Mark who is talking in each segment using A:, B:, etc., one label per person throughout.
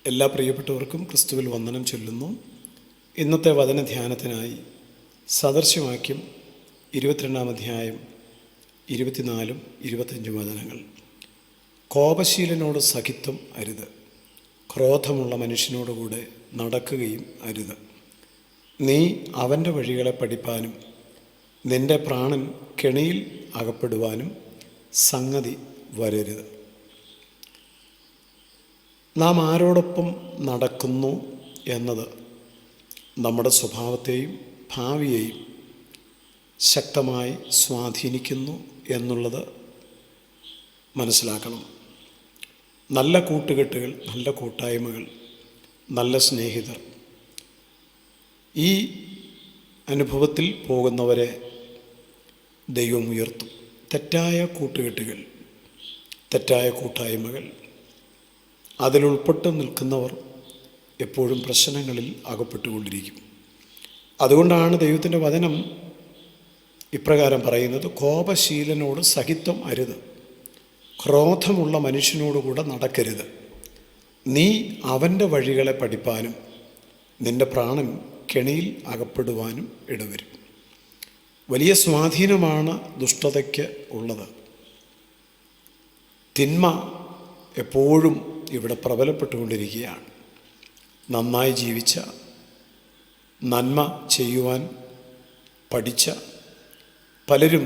A: എല്ലാ പ്രിയപ്പെട്ടവർക്കും ക്രിസ്തുവിൽ വന്ദനം ചൊല്ലുന്നു. ഇന്നത്തെ വചനധ്യാനത്തിനായി സദൃശവാക്യം 22 അധ്യായം 24-25 വചനങ്ങൾ. കോപശീലനോട് സഖിത്വം അരുത്, ക്രോധമുള്ള മനുഷ്യനോടുകൂടെ നടക്കുകയും അരുത്. നീ അവൻ്റെ വഴികളെ പഠിപ്പാനും നിൻ്റെ പ്രാണൻ കെണിയിൽ അകപ്പെടുവാനും സംഗതി വരരുത്. നാം ആരോടൊപ്പം നടക്കുന്നു എന്നത് നമ്മുടെ സ്വഭാവത്തെയും ഭാവിയെയും ശക്തമായി സ്വാധീനിക്കുന്നു എന്നുള്ളത് മനസ്സിലാക്കണം. നല്ല കൂട്ടുകെട്ടുകൾ, നല്ല കൂട്ടായ്മകൾ, നല്ല സ്നേഹിതർ, ഈ അനുഭവത്തിൽ പോകുന്നവരെ ദൈവം ഉയർത്തും. തെറ്റായ കൂട്ടുകെട്ടുകൾ, തെറ്റായ കൂട്ടായ്മകൾ, അതിലുൾപ്പെട്ട് നിൽക്കുന്നവർ എപ്പോഴും പ്രശ്നങ്ങളിൽ അകപ്പെട്ടുകൊണ്ടിരിക്കും. അതുകൊണ്ടാണ് ദൈവത്തിൻ്റെ വചനം ഇപ്രകാരം പറയുന്നത്: കോപശീലനോട് സഖിത്വം അരുത്, ക്രോധമുള്ള മനുഷ്യനോടുകൂടെ നടക്കരുത്. നീ അവൻ്റെ വഴികളെ പഠിപ്പാനും നിൻ്റെ പ്രാണൻ കെണിയിൽ അകപ്പെടുവാനും ഇടവരും. വലിയ സ്വാധീനമാണ് ദുഷ്ടതയ്ക്ക് ഉള്ളത്. തിന്മ എപ്പോഴും ഇവിടെ പ്രബലപ്പെട്ടുകൊണ്ടിരിക്കുകയാണ്. നന്നായി ജീവിച്ച, നന്മ ചെയ്യുവാൻ പഠിച്ച പലരും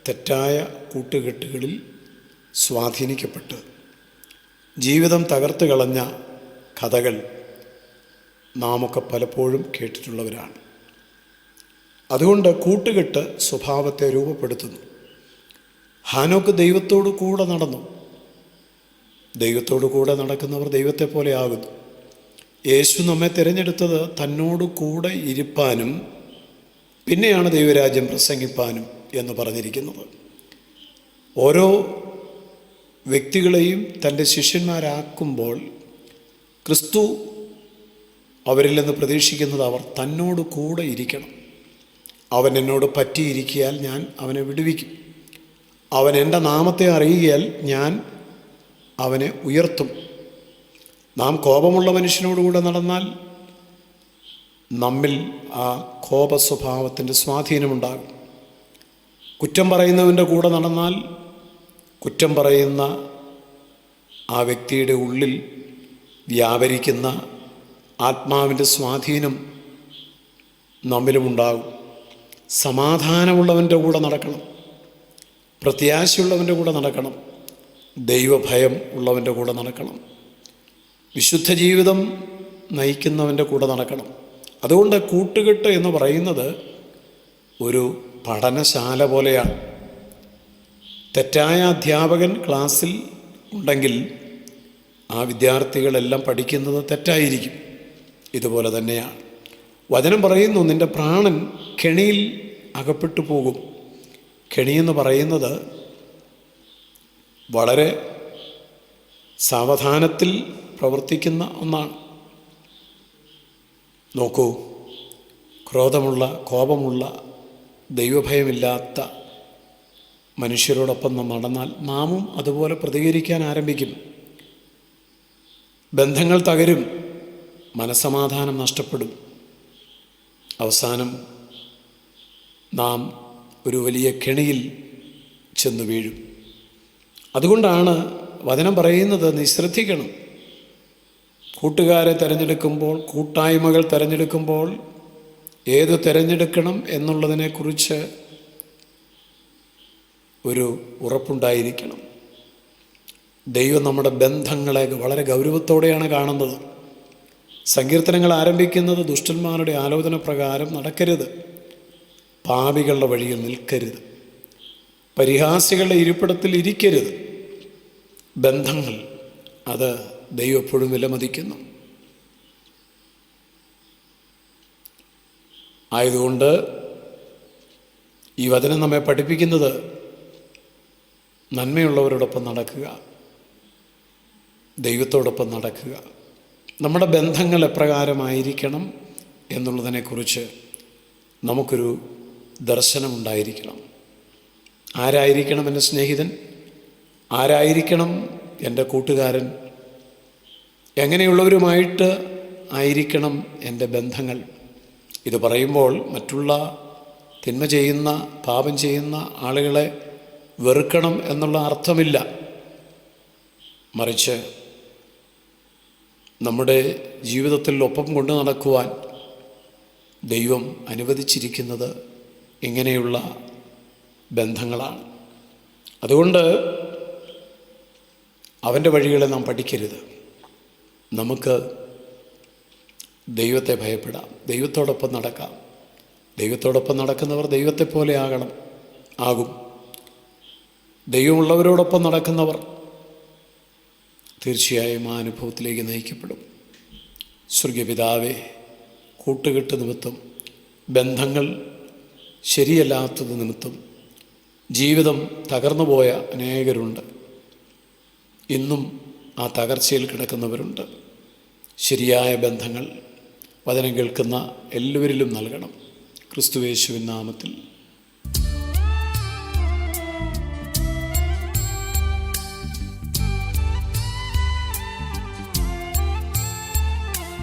A: തെറ്റായ കൂട്ടുകെട്ടുകളിൽ സ്വാധീനിക്കപ്പെട്ട് ജീവിതം തകർത്ത് കളഞ്ഞ കഥകൾ നാമൊക്കെ പലപ്പോഴും കേട്ടിട്ടുള്ളവരാണ്. അതുകൊണ്ട് കൂട്ടുകെട്ട് സ്വഭാവത്തെ രൂപപ്പെടുത്തുന്നു. ഹാനോക്ക് ദൈവത്തോടു കൂടെ നടന്നു. ദൈവത്തോടു കൂടെ നടക്കുന്നവർ ദൈവത്തെ പോലെ ആകുന്നു. യേശു നമ്മെ തിരഞ്ഞെടുത്തത് തന്നോട് കൂടെ ഇരിപ്പാനും പിന്നെയാണ് ദൈവരാജ്യം പ്രസംഗിപ്പാനും എന്ന് പറഞ്ഞിരിക്കുന്നത്. ഓരോ വ്യക്തികളെയും തൻ്റെ ശിഷ്യന്മാരാക്കുമ്പോൾ ക്രിസ്തു അവരിൽ നിന്ന് പ്രതീക്ഷിക്കുന്നത് അവർ തന്നോട് കൂടെ ഇരിക്കണം. അവൻ എന്നോട് പറ്റിയിരിക്കിയാൽ ഞാൻ അവനെ വിടുവിക്കും. അവൻ എൻ്റെ നാമത്തെ അറിയിയാൽ ഞാൻ അവനെ ഉയർത്തും. നാം കോപമുള്ള മനുഷ്യനോടുകൂടെ നടന്നാൽ നമ്മിൽ ആ കോപ സ്വഭാവത്തിൻ്റെ സ്വാധീനമുണ്ടാകും. കുറ്റം പറയുന്നവൻ്റെ കൂടെ നടന്നാൽ കുറ്റം പറയുന്ന ആ വ്യക്തിയുടെ ഉള്ളിൽ വ്യാപരിക്കുന്ന ആത്മാവിൻ്റെ സ്വാധീനം നമ്മിലുമുണ്ടാകും. സമാധാനമുള്ളവൻ്റെ കൂടെ നടക്കണം, പ്രത്യാശയുള്ളവൻ്റെ കൂടെ നടക്കണം, ദൈവഭയം ഉള്ളവൻ്റെ കൂടെ നടക്കണം, വിശുദ്ധ ജീവിതം നയിക്കുന്നവൻ്റെ കൂടെ നടക്കണം. അതുകൊണ്ട് കൂട്ടുകെട്ട് എന്ന് പറയുന്നത് ഒരു പഠനശാല പോലെയാണ്. തെറ്റായ അധ്യാപകൻ ക്ലാസ്സിൽ ഉണ്ടെങ്കിൽ ആ വിദ്യാർത്ഥികളെല്ലാം പഠിക്കുന്നത് തെറ്റായിരിക്കും. ഇതുപോലെ തന്നെയാണ് വചനം പറയുന്നു: നിൻ്റെ പ്രാണൻ കെണിയിൽ അകപ്പെട്ടു പോകും. കെണിയെന്ന് പറയുന്നത് വളരെ സാവധാനത്തിൽ പ്രവർത്തിക്കുന്ന ഒന്നാണ്. നോക്കൂ, ക്രോധമുള്ള, കോപമുള്ള, ദൈവഭയമില്ലാത്ത മനുഷ്യരോടൊപ്പം നാം നടന്നാൽ നാമും അതുപോലെ പ്രതികരിക്കാൻ ആരംഭിക്കും. ബന്ധങ്ങൾ തകരും, മനസ്സമാധാനം നഷ്ടപ്പെടും. അവസാനം നാം ഒരു വലിയ കെണിയിൽ ചെന്ന് വീഴും. അതുകൊണ്ടാണ് വചനം പറയുന്നത്: നീ ശ്രദ്ധിക്കണം. കൂട്ടുകാരെ തിരഞ്ഞെടുക്കുമ്പോൾ, കൂട്ടായ്മകൾ തിരഞ്ഞെടുക്കുമ്പോൾ ഏത് തിരഞ്ഞെടുക്കണം എന്നുള്ളതിനെക്കുറിച്ച് ഒരു ഉറപ്പുണ്ടായിരിക്കണം. ദൈവം നമ്മുടെ ബന്ധങ്ങളെ വളരെ ഗൗരവത്തോടെയാണ് കാണുന്നത്. സങ്കീർത്തനങ്ങൾ ആരംഭിക്കുന്നത്: ദുഷ്ടന്മാരുടെ ആലോചന പ്രകാരം നടക്കരുത്, പാപികളുടെ വഴിയിൽ നിൽക്കരുത്, പരിഹാസികളുടെ ഇരിപ്പിടത്തിൽ ഇരിക്കരുത്. ബന്ധങ്ങൾ അത് ദൈവം എപ്പോഴും വിലമതിക്കുന്നു. ആയതുകൊണ്ട് ഈ വചനം നമ്മെ പഠിപ്പിക്കുന്നത് നന്മയുള്ളവരോടൊപ്പം നടക്കുക, ദൈവത്തോടൊപ്പം നടക്കുക. നമ്മുടെ ബന്ധങ്ങൾ എപ്രകാരമായിരിക്കണം എന്നുള്ളതിനെക്കുറിച്ച് നമുക്കൊരു ദർശനമുണ്ടായിരിക്കണം. ആരായിരിക്കണം എൻ്റെ സ്നേഹിതൻ? ആരായിരിക്കണം എൻ്റെ കൂട്ടുകാരൻ? എങ്ങനെയുള്ളവരുമായിട്ട് ആയിരിക്കണം എൻ്റെ ബന്ധങ്ങൾ? ഇത് പറയുമ്പോൾ മറ്റുള്ള തിന്മ ചെയ്യുന്ന, പാപം ചെയ്യുന്ന ആളുകളെ വെറുക്കണം എന്നുള്ള അർത്ഥമില്ല. മറിച്ച് നമ്മുടെ ജീവിതത്തിൽ ഒപ്പം കൊണ്ടു നടക്കുവാൻ ദൈവം അനുവദിച്ചിരിക്കുന്നത് ഇങ്ങനെയുള്ള ബന്ധങ്ങളാണ്. അതുകൊണ്ട് അവൻ്റെ വഴികളെ നാം പഠിക്കരുത്. നമുക്ക് ദൈവത്തെ ഭയപ്പെടാം, ദൈവത്തോടൊപ്പം നടക്കാം. ദൈവത്തോടൊപ്പം നടക്കുന്നവർ ദൈവത്തെ പോലെ ആകും. ദൈവമുള്ളവരോടൊപ്പം നടക്കുന്നവർ തീർച്ചയായും ആ അനുഭവത്തിലേക്ക് നയിക്കപ്പെടും. സ്വർഗീയ പിതാവേ, കൂട്ടുകെട്ട് നിമിത്തം, ബന്ധങ്ങൾ ശരിയല്ലാത്തത് നിമിത്തം ജീവിതം തകർന്നുപോയ അനേകരുണ്ട്. ഇന്നും ആ തകർച്ചയിൽ കിടക്കുന്നവരുണ്ട്. ശരിയായ ബന്ധങ്ങൾ വചനം കേൾക്കുന്ന എല്ലാവരിലും നൽകണം. ക്രിസ്തുയേശുവിൻ നാമത്തിൽ